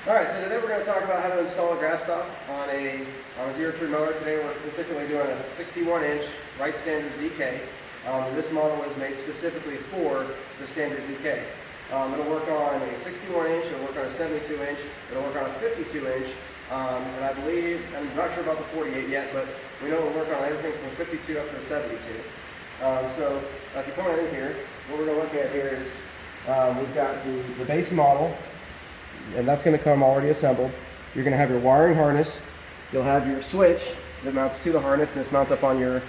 Alright, so today we're going to talk about how to install a GrasStop on a zero-turn mower. Today we're particularly doing a 61-inch Wright Standers ZK. This model is made specifically for the Standard ZK. It'll work on a 61-inch, it'll work on a 72-inch, it'll work on a 52-inch, and I believe, I'm not sure about the 48 yet, but we know it'll work on everything from 52 up to 72. So if you come in here, what we're going to look at here is we've got the base model, and that's going to come already assembled. You're going to have your wiring harness. You'll have your switch that mounts to the harness, and this mounts up on your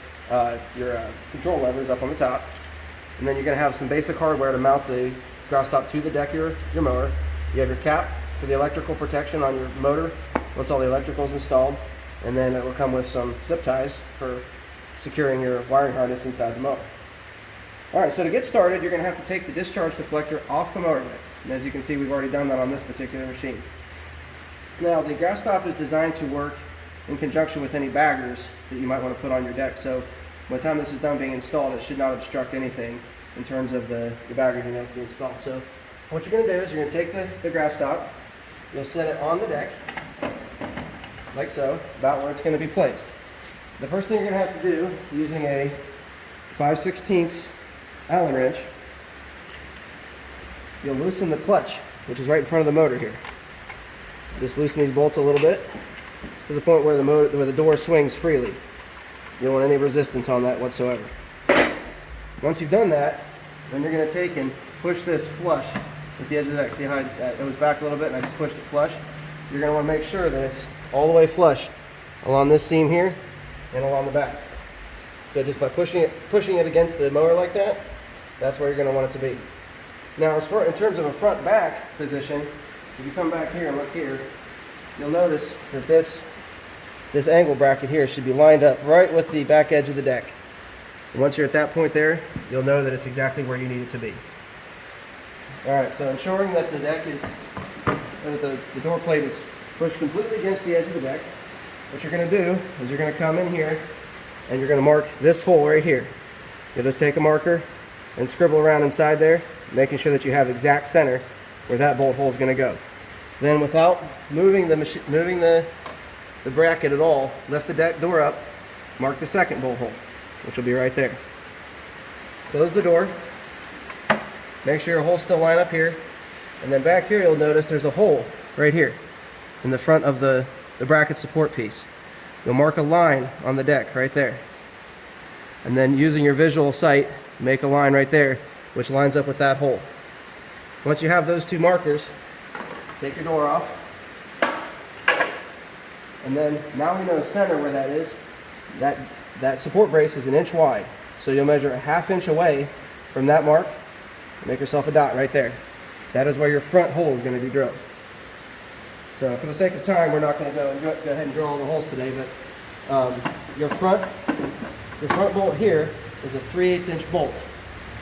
control levers up on the top. And then you're going to have some basic hardware to mount the GrasStop to the deck of your mower. You have your cap for the electrical protection on your motor once all the electrical is installed, and then it will come with some zip ties for securing your wiring harness inside the mower. Alright, so to get started, you're going to have to take the discharge deflector off the mower deck. And as you can see, we've already done that on this particular machine. Now, the GrasStop is designed to work in conjunction with any baggers that you might want to put on your deck. So by the time this is done being installed, it should not obstruct anything in terms of the bagger being able to be installed. So what you're going to do is you're going to take the GrasStop, you'll set it on the deck, like so, about where it's going to be placed. The first thing you're going to have to do, using a 5/16 Allen wrench, you'll loosen the clutch, which is right in front of the motor here. Just loosen these bolts a little bit to the point where the door swings freely. You don't want any resistance on that whatsoever. Once you've done that, then you're going to take and push this flush with the edge of the deck. See how it was back a little bit and I just pushed it flush? You're going to want to make sure that it's all the way flush along this seam here and along the back. So just by pushing it against the mower like that, that's where you're going to want it to be. Now, in terms of a front-back position, if you come back here and look here, you'll notice that this angle bracket here should be lined up right with the back edge of the deck. And once you're at that point there, you'll know that it's exactly where you need it to be. Alright, so ensuring that the deck is, that the door plate is pushed completely against the edge of the deck, what you're going to do is you're going to come in here and you're going to mark this hole right here. You'll just take a marker and scribble around inside there, making sure that you have exact center where that bolt hole is going to go. Then, without moving the bracket at all, lift the deck door up, mark the second bolt hole, which will be right there. Close the door, make sure your holes still line up here, and then back here you'll notice there's a hole right here in the front of the bracket support piece. You'll mark a line on the deck right there, and then using your visual sight, make a line right there which lines up with that hole. Once you have those two markers, take your door off, and then now we know center where that is. That support brace is 1 inch wide, so you'll measure a 1/2 inch away from that mark, make yourself a dot right there. That is where your front hole is going to be drilled. So for the sake of time, we're not going to go ahead and drill all the holes today, but your front bolt here is a 3/8 inch bolt.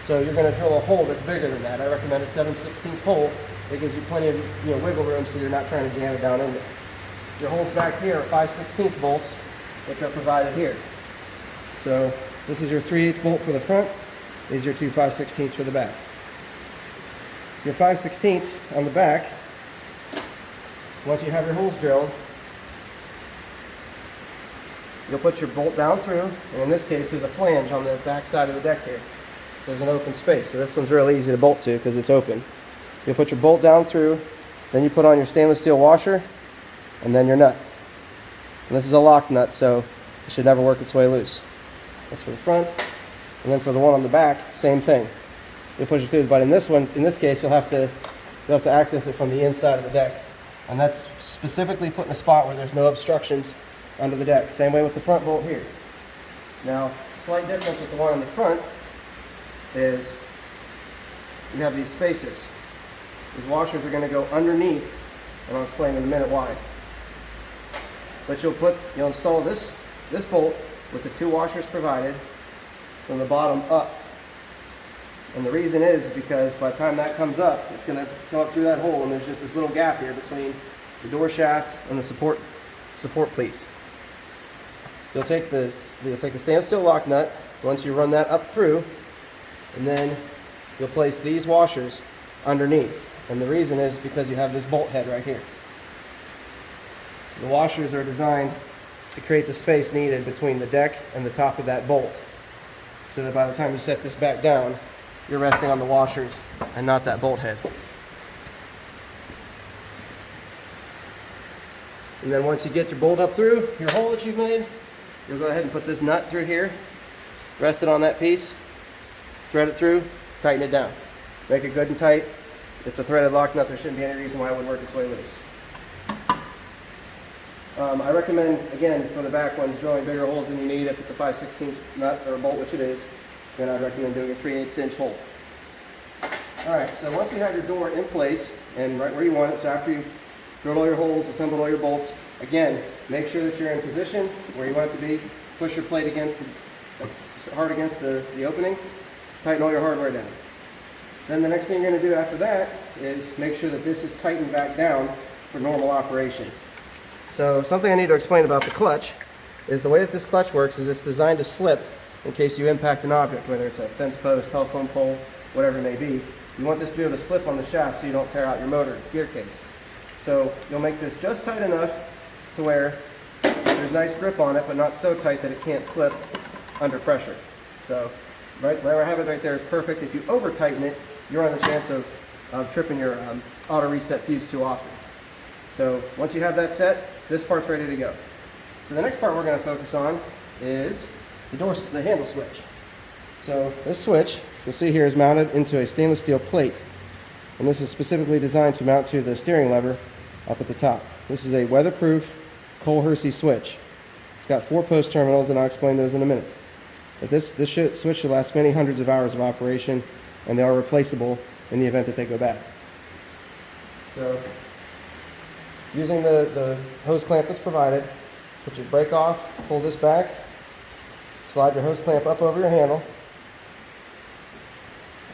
So you're going to drill a hole that's bigger than that. I recommend a 7/16 hole. It gives you plenty of wiggle room so you're not trying to jam it down in there. Your holes back here are 5/16 bolts, which are provided here. So this is your 3/8 bolt for the front. These are your two 5/16 for the back. Your 5/16 on the back, once you have your holes drilled, you'll put your bolt down through, and in this case there's a flange on the back side of the deck here. There's an open space, so this one's really easy to bolt to because it's open. You'll put your bolt down through, then you put on your stainless steel washer, and then your nut. And this is a lock nut, so it should never work its way loose. That's for the front, and then for the one on the back, same thing. You'll push it through, but in this case, you'll have to access it from the inside of the deck, and that's specifically put in a spot where there's no obstructions under the deck. Same way with the front bolt here. Now, slight difference with the one on the front is you have these spacers. These washers are going to go underneath, and I'll explain in a minute why. But you'll install this bolt with the two washers provided from the bottom up. And the reason is because by the time that comes up, it's going to come up through that hole, and there's just this little gap here between the door shaft and the support piece. You'll take the stainless steel lock nut, once you run that up through, and then you'll place these washers underneath. And the reason is because you have this bolt head right here. The washers are designed to create the space needed between the deck and the top of that bolt, so that by the time you set this back down, you're resting on the washers and not that bolt head. And then once you get your bolt up through your hole that you've made, you'll go ahead and put this nut through here, rest it on that piece, thread it through, tighten it down. Make it good and tight. It's a threaded lock nut. There shouldn't be any reason why it would work its way loose. I recommend, again, for the back ones, drilling bigger holes than you need. If it's a 5/16 nut or a bolt, which it is, then I'd recommend doing a 3/8 inch hole. Alright, so once you have your door in place and right where you want it, so after you've drilled all your holes, assembled all your bolts, again, make sure that you're in position where you want it to be. Push your plate against hard against the opening. Tighten all your hardware down. Then the next thing you're going to do after that is make sure that this is tightened back down for normal operation. So something I need to explain about the clutch is the way that this clutch works is it's designed to slip in case you impact an object, whether it's a fence post, telephone pole, whatever it may be. You want this to be able to slip on the shaft so you don't tear out your motor gear case. So you'll make this just tight enough to where there's nice grip on it, but not so tight that it can't slip under pressure. So right where I have it right there is perfect. If you over tighten it, you're on the chance of tripping your auto reset fuse too often. So once you have that set, this part's ready to go. So the next part we're going to focus on is the handle switch. So this switch, you'll see here, is mounted into a stainless steel plate. And this is specifically designed to mount to the steering lever up at the top. This is a weatherproof Cole-Hersey switch. It's got 4 post terminals, and I'll explain those in a minute. But this switch should last many hundreds of hours of operation, and they are replaceable in the event that they go bad. So using the hose clamp that's provided, put your brake off, pull this back, slide your hose clamp up over your handle,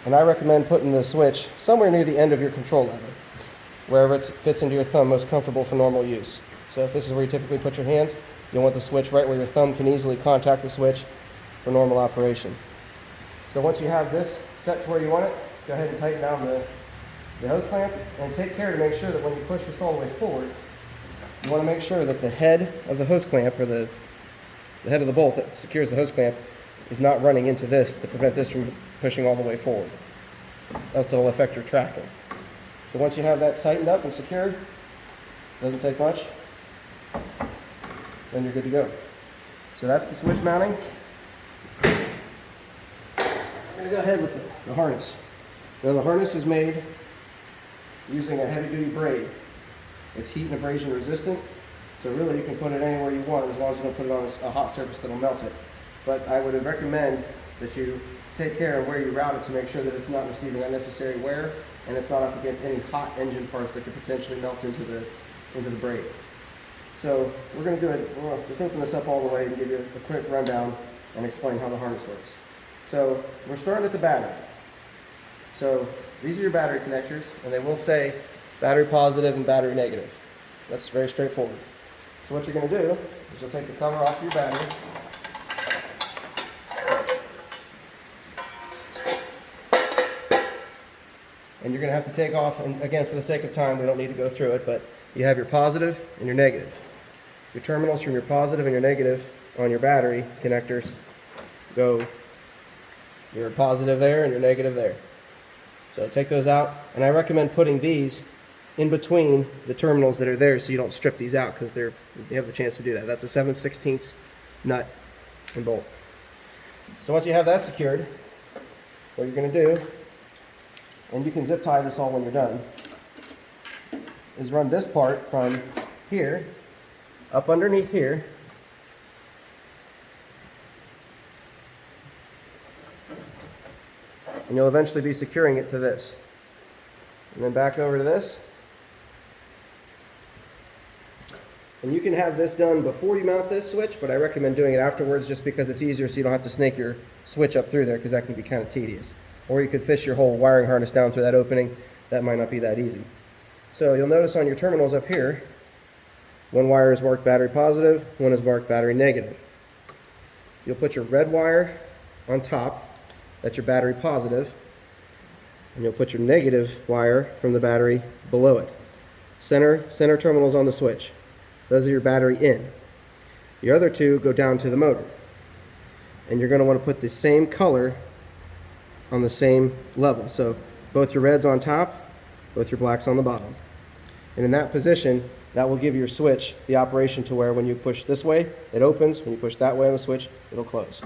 and I recommend putting the switch somewhere near the end of your control lever, wherever it fits into your thumb, most comfortable for normal use. So if this is where you typically put your hands, you'll want the switch right where your thumb can easily contact the switch for normal operation. So once you have this set to where you want it, go ahead and tighten down the hose clamp, and take care to make sure that when you push this all the way forward, you want to make sure that the head of the hose clamp, or the head of the bolt that secures the hose clamp, is not running into this to prevent this from pushing all the way forward. Else it'll affect your tracking. So once you have that tightened up and secured, doesn't take much, then you're good to go. So that's the switch mounting. I'm going to go ahead with the harness. Now the harness is made using a heavy duty braid. It's heat and abrasion resistant, so really you can put it anywhere you want as long as you don't put it on a hot surface that'll melt it. But I would recommend that you take care of where you route it to make sure that it's not receiving unnecessary wear and it's not up against any hot engine parts that could potentially melt into the braid. So we're going to do it, we'll just open this up all the way and give you a quick rundown and explain how the harness works. So we're starting at the battery. So these are your battery connectors, and they will say battery positive and battery negative. That's very straightforward. So what you're going to do is you'll take the cover off your battery. And you're going to have to take off, and again, for the sake of time, we don't need to go through it, but you have your positive and your negative. Your terminals from your positive and your negative on your battery connectors go your positive there and your negative there. So take those out, and I recommend putting these in between the terminals that are there so you don't strip these out, because they have the chance to do that. That's a 7/16 nut and bolt. So once you have that secured, what you're going to do, and you can zip tie this all when you're done, is run this part from here up underneath here, and you'll eventually be securing it to this. And then back over to this. And you can have this done before you mount this switch, but I recommend doing it afterwards just because it's easier, so you don't have to snake your switch up through there, because that can be kind of tedious. Or you could fish your whole wiring harness down through that opening. That might not be that easy. So you'll notice on your terminals up here, one wire is marked battery positive, one is marked battery negative. You'll put your red wire on top, that's your battery positive, and you'll put your negative wire from the battery below it. Center terminals on the switch. Those are your battery in. Your other two go down to the motor. And you're going to want to put the same color on the same level. So both your reds on top, both your blacks on the bottom. And in that position, that will give your switch the operation to where when you push this way, it opens. When you push that way on the switch, it'll close.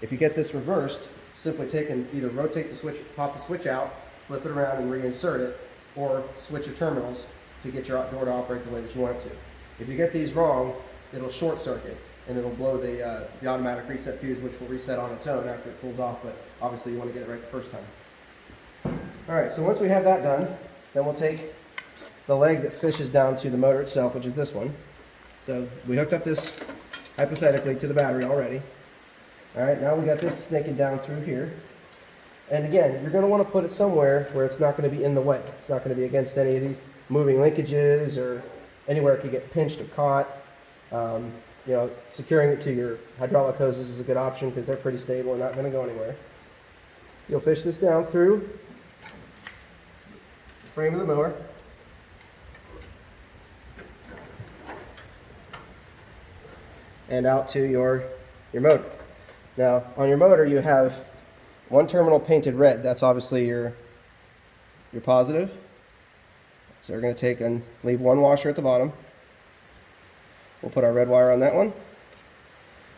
If you get this reversed, simply take and either rotate the switch, pop the switch out, flip it around and reinsert it, or switch your terminals to get your door to operate the way that you want it to. If you get these wrong, it'll short circuit and it'll blow the automatic reset fuse, which will reset on its own after it cools off, but obviously you want to get it right the first time. Alright, so once we have that done, then we'll take the leg that fishes down to the motor itself, which is this one. So we hooked up this hypothetically to the battery already. Alright, now we got this snaking down through here. And again, you're going to want to put it somewhere where it's not going to be in the way. It's not going to be against any of these moving linkages or anywhere it could get pinched or caught. You know, securing it to your hydraulic hoses is a good option because they're pretty stable and not going to go anywhere. You'll fish this down through the frame of the mower. And out to your motor. Now, on your motor, you have one terminal painted red. That's obviously your positive. So we're going to take and leave one washer at the bottom. We'll put our red wire on that one.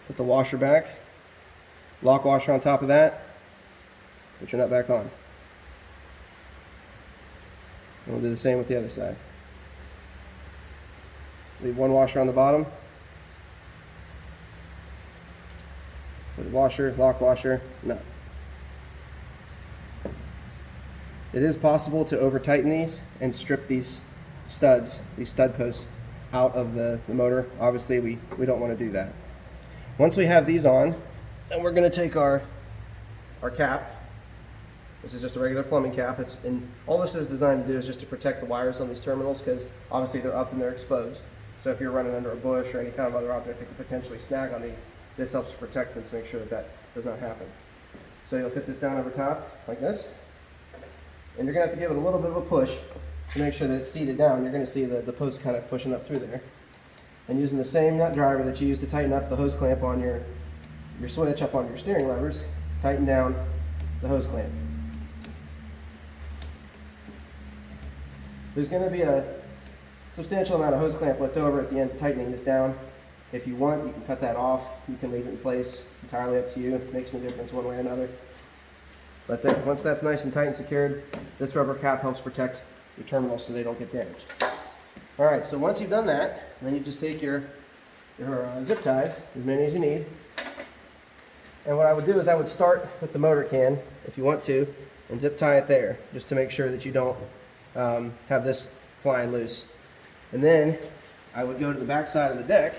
Put the washer back. Lock washer on top of that. Put your nut back on. And we'll do the same with the other side. Leave one washer on the bottom. Put a washer, lock washer, nut. It is possible to over tighten these and strip these studs, these stud posts out of the motor. Obviously we don't want to do that. Once we have these on, then we're going to take our cap. This is just a regular plumbing cap. And all this is designed to do is just to protect the wires on these terminals because obviously they're up and they're exposed. So if you're running under a bush or any kind of other object that could potentially snag on these, this helps to protect them to make sure that that does not happen. So you'll fit this down over top like this. And you're going to have to give it a little bit of a push to make sure that it's seated down. You're going to see the post kind of pushing up through there. And using the same nut driver that you use to tighten up the hose clamp on your switch up on your steering levers, tighten down the hose clamp. There's going to be a substantial amount of hose clamp left over at the end tightening this down. If you want, you can cut that off. You can leave it in place. It's entirely up to you. It makes no difference one way or another. But then, once that's nice and tight and secured, this rubber cap helps protect your terminals so they don't get damaged. Alright, so once you've done that, then you just take your zip ties, as many as you need. And what I would do is I would start with the motor can, if you want to, and zip tie it there, just to make sure that you don't have this flying loose. And then I would go to the back side of the deck,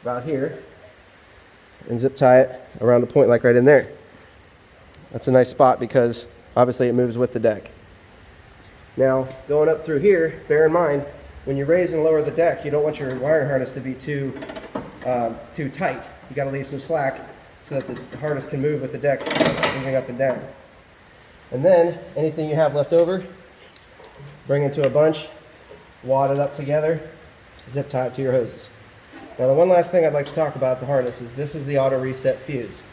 about here, and zip tie it around a point like right in there. That's a nice spot because obviously it moves with the deck. Now, going up through here, bear in mind, when you raise and lower the deck, you don't want your wire harness to be too tight. You got to leave some slack so that the harness can move with the deck moving up and down. And then anything you have left over, bring into a bunch, wad it up together, zip tie it to your hoses. Now the one last thing I'd like to talk about the harness is this is the auto reset fuse.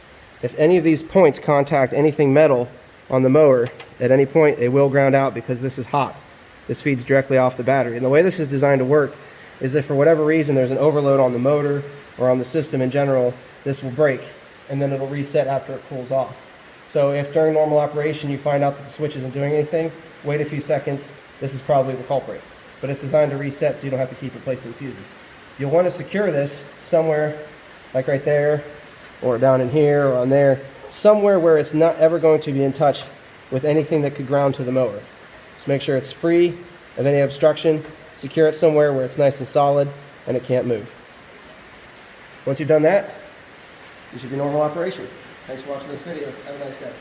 If any of these points contact anything metal on the mower, at any point they will ground out because this is hot. This feeds directly off the battery. And the way this is designed to work is if for whatever reason there's an overload on the motor or on the system in general, this will break and then it'll reset after it cools off. So if during normal operation you find out that the switch isn't doing anything, wait a few seconds, this is probably the culprit. But it's designed to reset so you don't have to keep replacing fuses. You'll want to secure this somewhere like right there or down in here or on there, somewhere where it's not ever going to be in touch with anything that could ground to the motor. Just make sure it's free of any obstruction, secure it somewhere where it's nice and solid and it can't move. Once you've done that, you should be normal operation. Thanks for watching this video. Have a nice day.